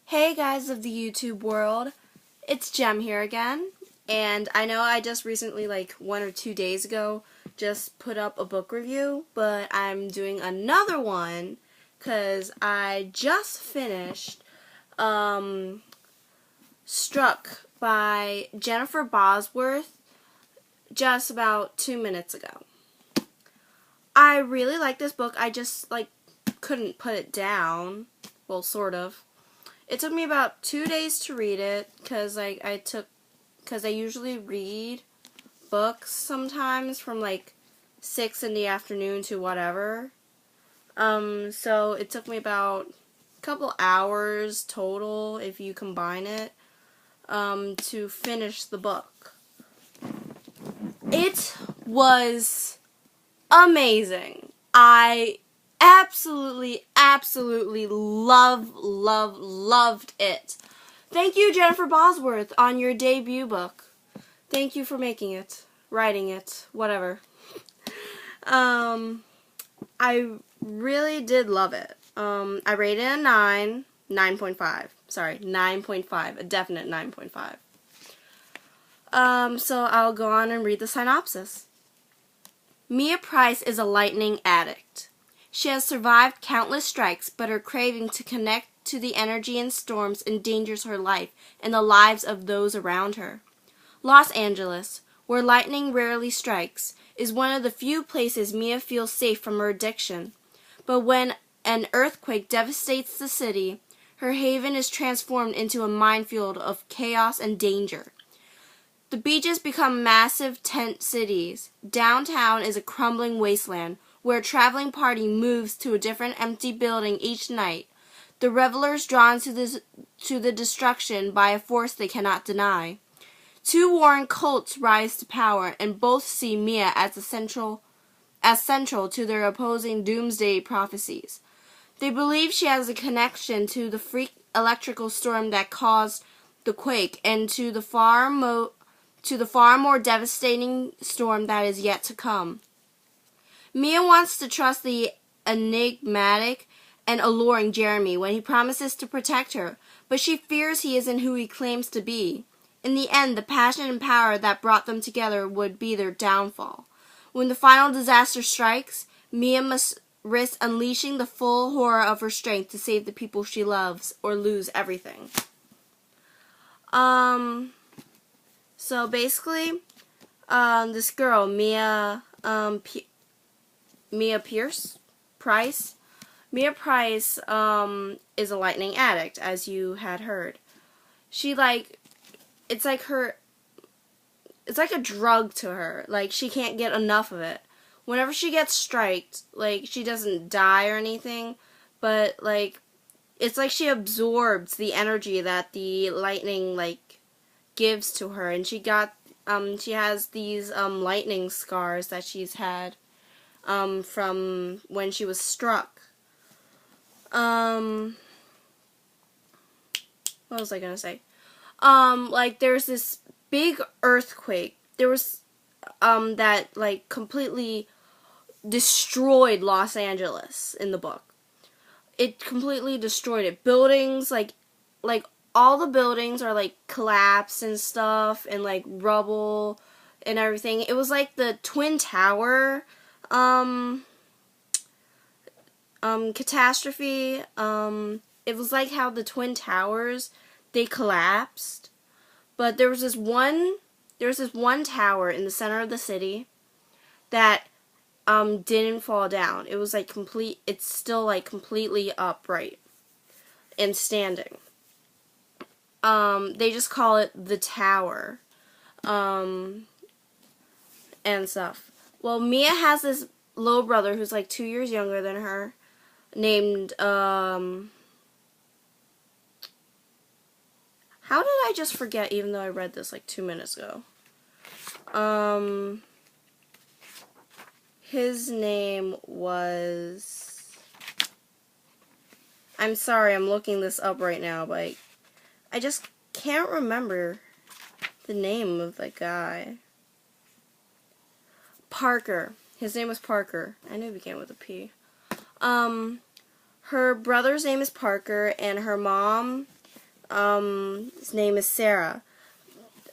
Hey guys of the YouTube world, it's Jem here again, and I know I just recently, like 1 or 2 days ago, just put up a book review, but I'm doing another one because I just finished Struck by Jennifer Bosworth just about 2 minutes ago. I really like this book. I just couldn't put it down. Well, sort of. It took me about 2 days to read it because I usually read books sometimes from 6 in the afternoon to whatever. So it took me about a couple hours total if you combine it to finish the book. It was amazing. I absolutely loved it. Thank you, Jennifer Bosworth, on your debut book. Thank you for making it, writing it, whatever. I really did love it. I rated it a 9.5. Sorry, 9.5, a definite 9.5. So I'll go on and read the synopsis. Mia Price is a lightning addict. She has survived countless strikes, but her craving to connect to the energy in storms endangers her life and the lives of those around her. Los Angeles, where lightning rarely strikes, is one of the few places Mia feels safe from her addiction. But when an earthquake devastates the city, her haven is transformed into a minefield of chaos and danger. The beaches become massive tent cities. Downtown is a crumbling wasteland, where a traveling party moves to a different empty building each night, the revelers drawn to the destruction by a force they cannot deny. Two warring cults rise to power, and both see Mia as central to their opposing doomsday prophecies. They believe she has a connection to the freak electrical storm that caused the quake, and to the far more devastating storm that is yet to come. Mia wants to trust the enigmatic and alluring Jeremy when he promises to protect her, but she fears he isn't who he claims to be. In the end, the passion and power that brought them together would be their downfall. When the final disaster strikes, Mia must risk unleashing the full horror of her strength to save the people she loves or lose everything. So basically, this girl, Mia Price is a lightning addict, as you had heard. It's like a drug to her. She can't get enough of it. Whenever she gets striked, she doesn't die or anything, but it's like she absorbs the energy that the lightning gives to her, and she has these lightning scars that she's had from when she was struck. What was I gonna say? There's this big earthquake. There was that completely destroyed Los Angeles in the book. It completely destroyed it. Buildings all the buildings are collapsed and stuff, and rubble and everything. It was like the Twin Tower catastrophe. It was like how the Twin Towers, they collapsed, but there was this one tower in the center of the city that didn't fall down. It was it's still completely upright and standing. They just call it the tower, and stuff. Well, Mia has this little brother who's 2 years younger than her, named, how did I just forget, even though I read this 2 minutes ago? His name was, I'm sorry, I'm looking this up right now, but I just can't remember the name of the guy. Parker. His name was Parker. I knew it began with a P. Her brother's name is Parker, and her mom His name is Sarah.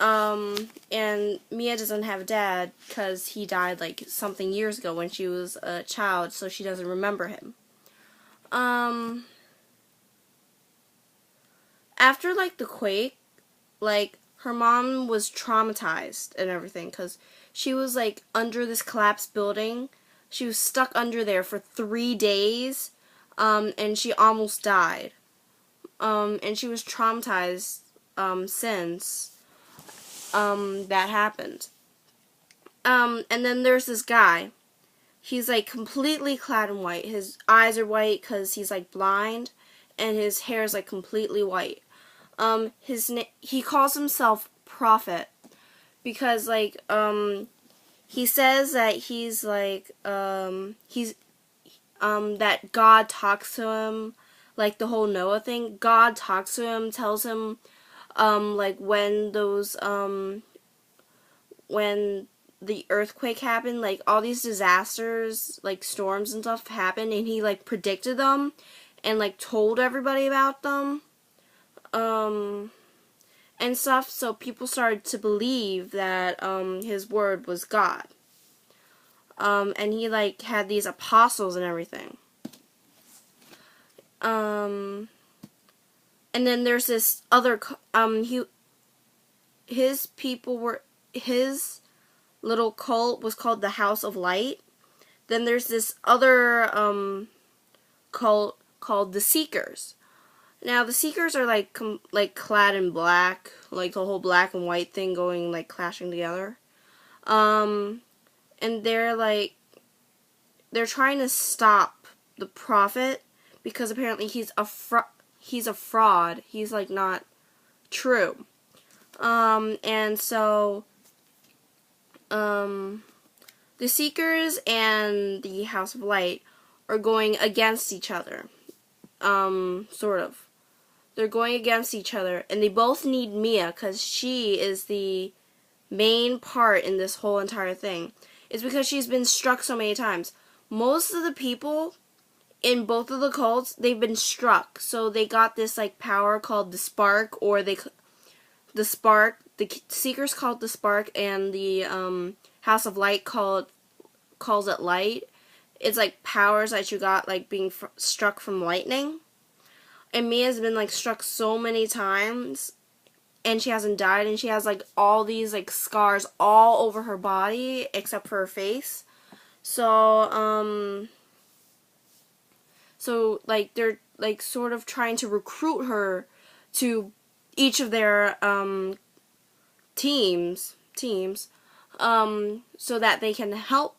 And Mia doesn't have a dad because he died like something years ago when she was a child, so she doesn't remember him. After like the quake, like her mom was traumatized and everything because she was like under this collapsed building. She was stuck under there for 3 days, and she almost died. And she was traumatized since that happened. And then there's this guy. He's like completely clad in white. His eyes are white because he's like blind, and his hair is like completely white. He calls himself Prophet because like he says that he's like that God talks to him, like the whole Noah thing. God talks to him, tells him like when the earthquake happened, like all these disasters, like storms and stuff happened, and he like predicted them and like told everybody about them and stuff, so people started to believe that his word was God. And he like had these apostles and everything. And then there's this other his little cult was called the House of Light. Then there's this other cult called the Seekers. Now the Seekers are like clad in black, like the whole black and white thing going like clashing together. And they're trying to stop the Prophet because apparently he's a fraud. He's like not true. And so the Seekers and the House of Light are going against each other. Sort of. They're going against each other, and they both need Mia because she is the main part in this whole entire thing. It's because she's been struck so many times. Most of the people in both of the cults, they've been struck, so they got this like power called the Spark, or the Seekers call it the Spark, and the House of Light calls it Light. It's like powers that you got like being struck from lightning. And Mia's been like struck so many times, and she hasn't died, and she has like all these like scars all over her body except for her face. So like they're like sort of trying to recruit her to each of their teams so that they can help.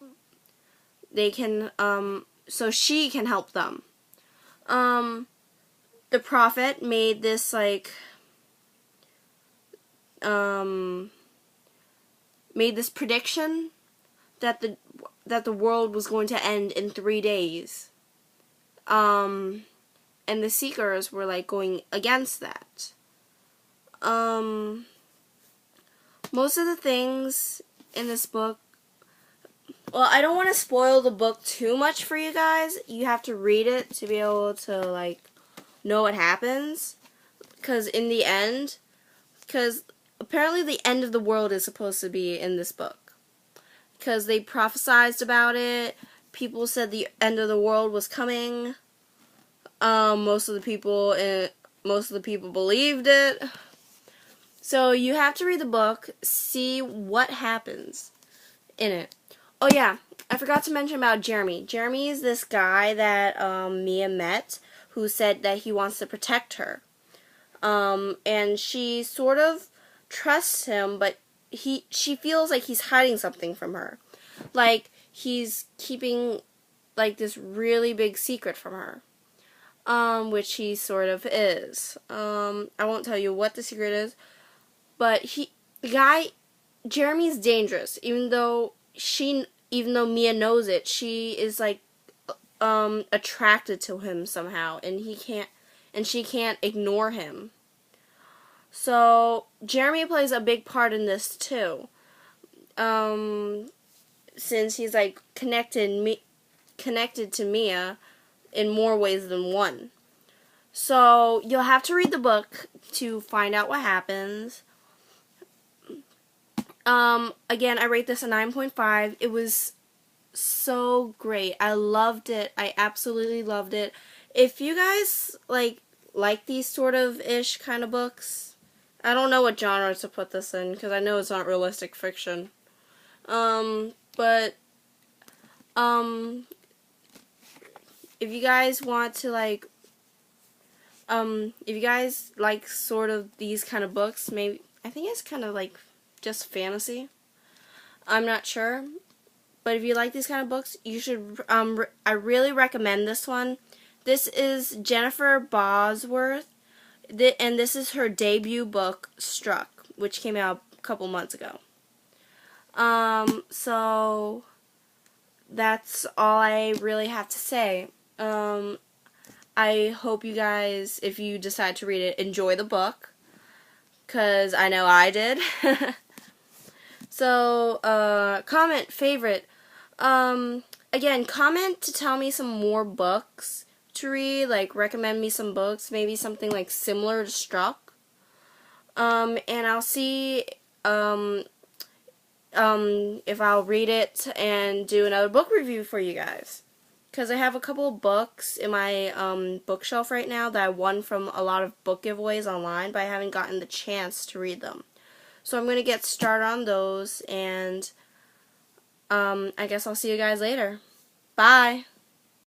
So she can help them. The Prophet made this prediction that the world was going to end in 3 days. And the Seekers were like going against that. Most of the things in this book, well, I don't want to spoil the book too much for you guys. You have to read it to be able to like know what happens, because apparently the end of the world is supposed to be in this book, because they prophesized about it. People said the end of the world was coming. Most of the people believed it. So you have to read the book, see what happens in it. Oh yeah, I forgot to mention about Jeremy. Jeremy is this guy that Mia met, who said that he wants to protect her. And she sort of trusts him, but she feels like he's hiding something from her. Like he's keeping like this really big secret from her. Which he sort of is. I won't tell you what the secret is, but Jeremy's dangerous, even though Mia knows it. She is like attracted to him somehow, and she can't ignore him. So Jeremy plays a big part in this too, since he's like connected to Mia in more ways than one. So you'll have to read the book to find out what happens. Again, I rate this a 9.5. It was so great. I loved it. I absolutely loved it. If you guys like these sort of ish kind of books, I don't know what genre to put this in because I know it's not realistic fiction. But if you guys want to if you guys like sort of these kind of books, maybe I think it's kind of like just fantasy. I'm not sure. But if you like these kind of books, you should, I really recommend this one. This is Jennifer Bosworth, and this is her debut book, Struck, which came out a couple months ago. So that's all I really have to say. I hope you guys, if you decide to read it, enjoy the book, because I know I did. So, comment, favorite. Again, comment to tell me some more books to read, like recommend me some books, maybe something like similar to Struck. And I'll see, if I'll read it and do another book review for you guys. Because I have a couple of books in my, bookshelf right now that I won from a lot of book giveaways online, but I haven't gotten the chance to read them. So I'm going to get started on those, and I guess I'll see you guys later. Bye!